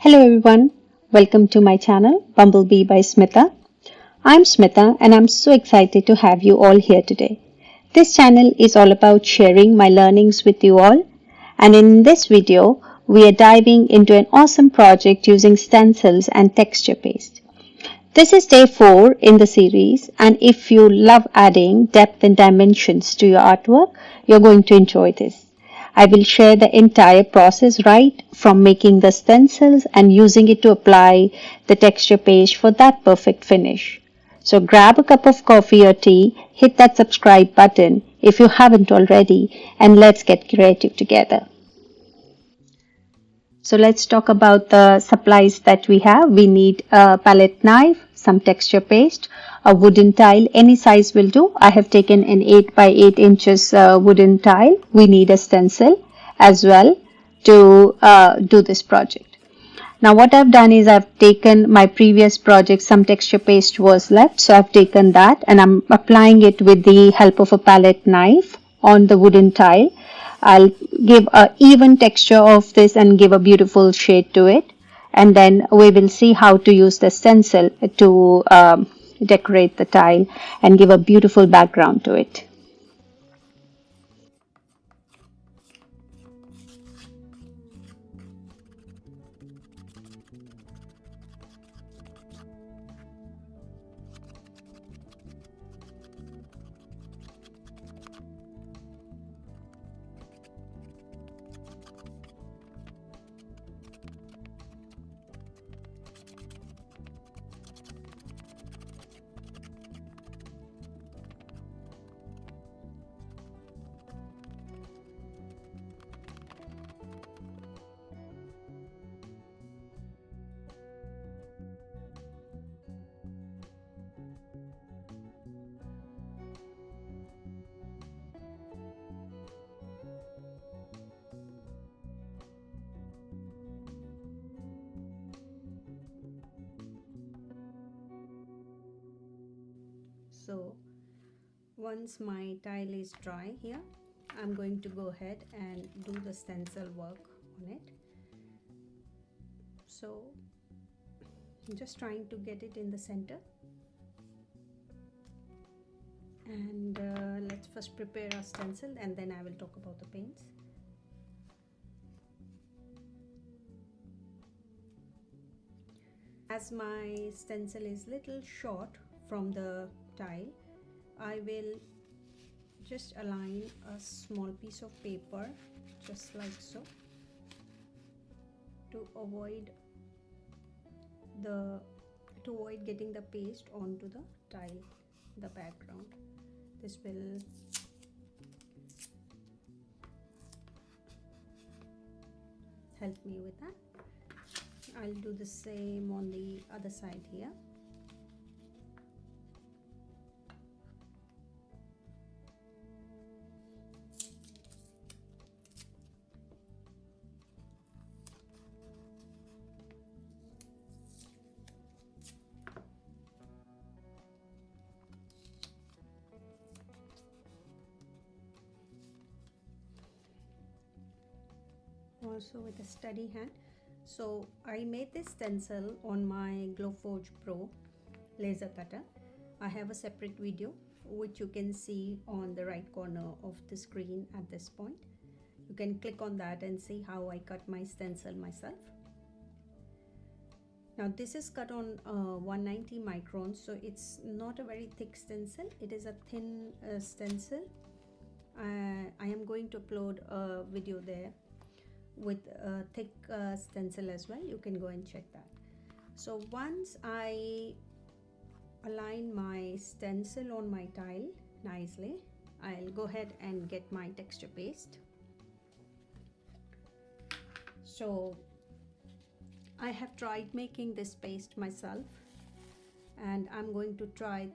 Hello everyone, welcome to my channel Bumblebee by Smita. I'm Smita and I'm so excited to have you all here today. This channel is all about sharing my learnings with you all, and in this video we are diving into an awesome project using stencils and texture paste. This is day 4 in the series, and if you love adding depth and dimensions to your artwork, you're going to enjoy this. I will share the entire process right from making the stencils and using it to apply the texture paste for that perfect finish. So grab a cup of coffee or tea, hit that subscribe button if you haven't already, and let's get creative together. So let's talk about the supplies that we have. We need a palette knife, some texture paste, a wooden tile, any size will do. I have taken an 8 by 8 inches wooden tile. We need a stencil as well to do this project. Now what I've done is I've taken my previous project, some texture paste was left, so I've taken that and I'm applying it with the help of a palette knife on the wooden tile. I'll give a even texture of this and give a beautiful shade to it, and then we will see how to use the stencil to decorate the tile and give a beautiful background to it. So once my tile is dry here, I'm going to go ahead and do the stencil work on it. So I'm just trying to get it in the center, and let's first prepare our stencil and then I will talk about the paints. As my stencil is little short from the tile, I will just align a small piece of paper just like so to avoid getting the paste onto the tile, the background. This will help me with that. I'll do the same on the other side here. Also with a steady hand. So I made this stencil on my Glowforge Pro laser cutter. I have a separate video which you can see on the right corner of the screen at this point. You can click on that and see how I cut my stencil myself. Now this is cut on 190 microns, so it's not a very thick stencil. It is a thin stencil. I am going to upload a video there with a thick stencil as well. You can go and check that. So once I align my stencil on my tile nicely, I'll go ahead and get my texture paste. So I have tried making this paste myself, and I'm going to try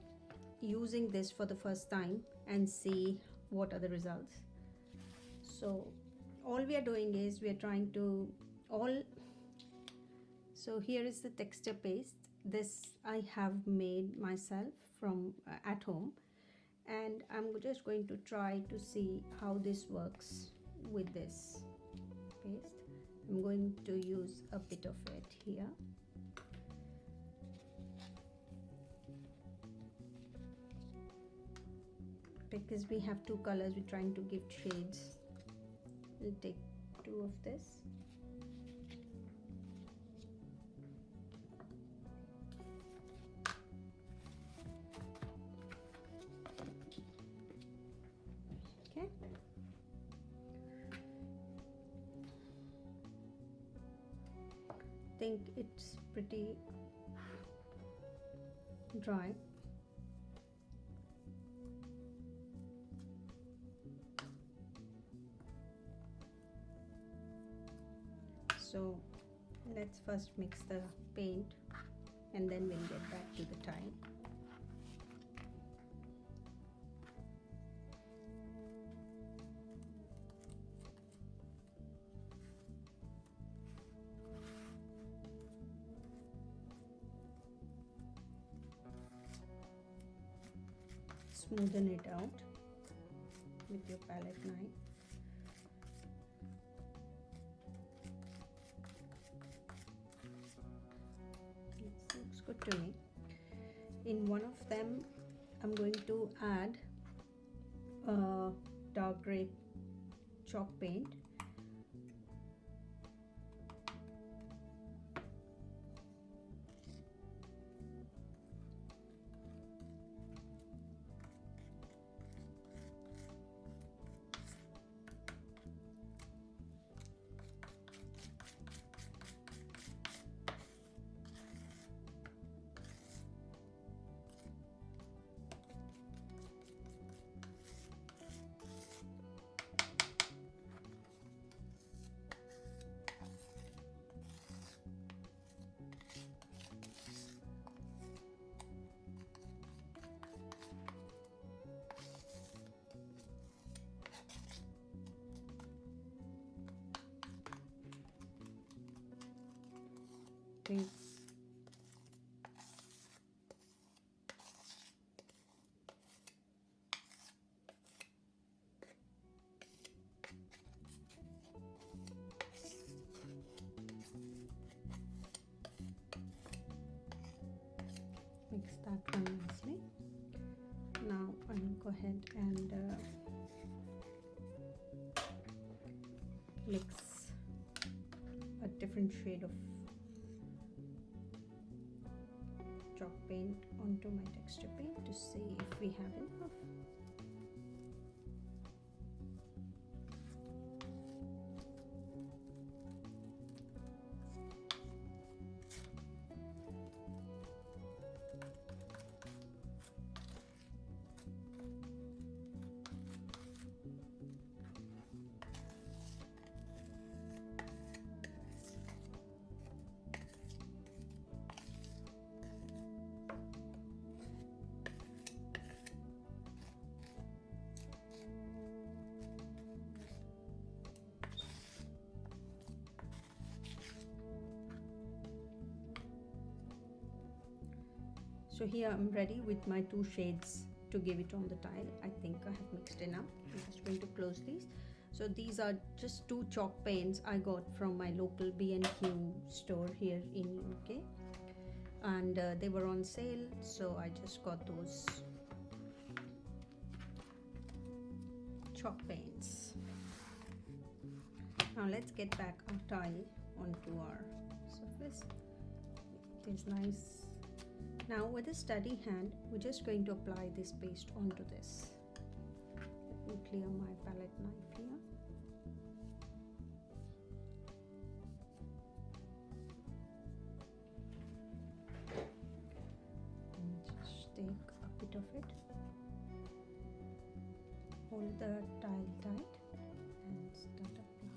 using this for the first time and see what are the results. So all we are doing is we are trying to so here is the texture paste. This I have made myself from at home, and I'm just going to try to see how this works with this paste. I'm going to use a bit of it here. Because we have two colors, we're trying to give shades. We'll take 2 of this. Okay. I think it's pretty dry. So let's first mix the paint and then we'll get back to the tile. Smoothen it out with your palette knife. This looks good to me. In one of them, I'm going to add dark gray chalk paint. Okay. Mix that one nicely. Now I'll go ahead and mix a different shade of chalk paint onto my texture paint to see if we have enough. So here I'm ready with my 2 shades to give it on the tile. I think I have mixed enough. I'm just going to close these. So these are just 2 chalk paints I got from my local B&Q store here in UK, and they were on sale, so I just got those chalk paints. Now let's get back our tile onto our surface. It is nice. Now with a steady hand, we're just going to apply this paste onto this. Let me clear my palette knife here. And just take a bit of it. Hold the tile tight and start applying.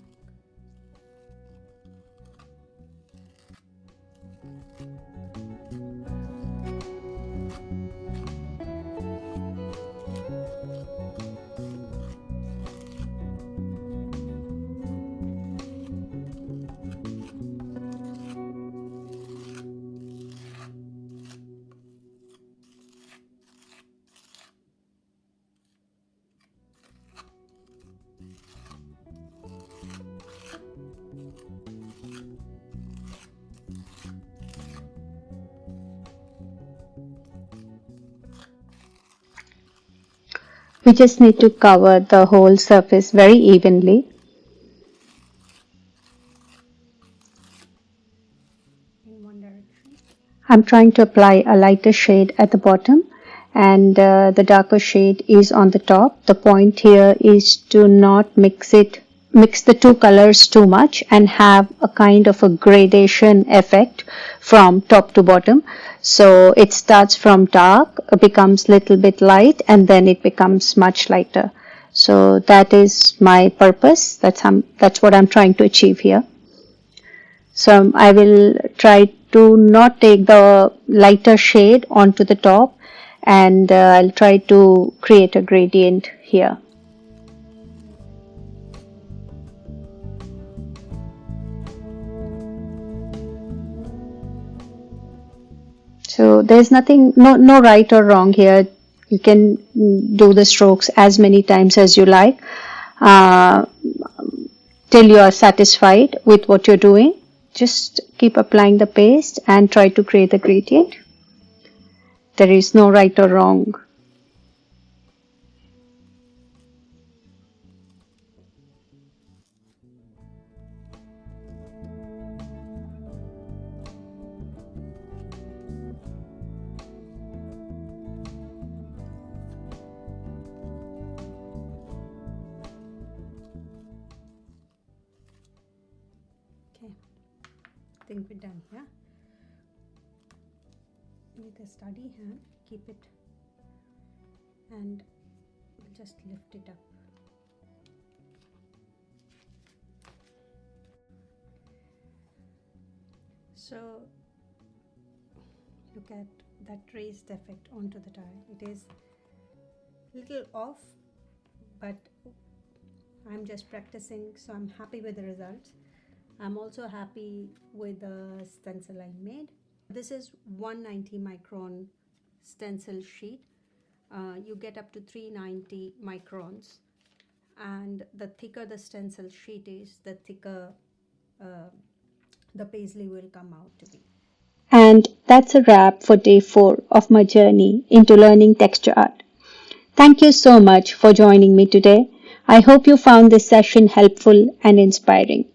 We just need to cover the whole surface very evenly. In one direction. I'm trying to apply a lighter shade at the bottom, and the darker shade is on the top. The point here is to not mix the two colors too much and have a kind of a gradation effect from top to bottom. So it starts from dark, becomes little bit light, and then it becomes much lighter. So that is my purpose. That's what I'm trying to achieve here. So I will try to not take the lighter shade onto the top, and I'll try to create a gradient here. So there's no right or wrong here. You can do the strokes as many times as you like, till you are satisfied with what you're doing. Just keep applying the paste and try to create the gradient. There is no right or wrong. Okay, I think we're done here. With a steady hand, keep it, and just lift it up. So look at that raised effect onto the tile. It is little off, but I'm just practicing, so I'm happy with the results. I'm also happy with the stencil I made. This is 190 micron stencil sheet. You get up to 390 microns, and the thicker the stencil sheet is, the thicker the paisley will come out to be. And that's a wrap for day 4 of my journey into learning texture art. Thank you so much for joining me today. I hope you found this session helpful and inspiring.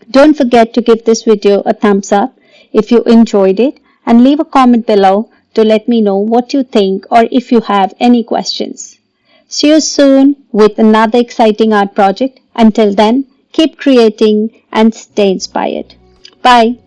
Don't forget to give this video a thumbs up if you enjoyed it, and leave a comment below to let me know what you think or if you have any questions. See you soon with another exciting art project. Until then, keep creating and stay inspired. Bye.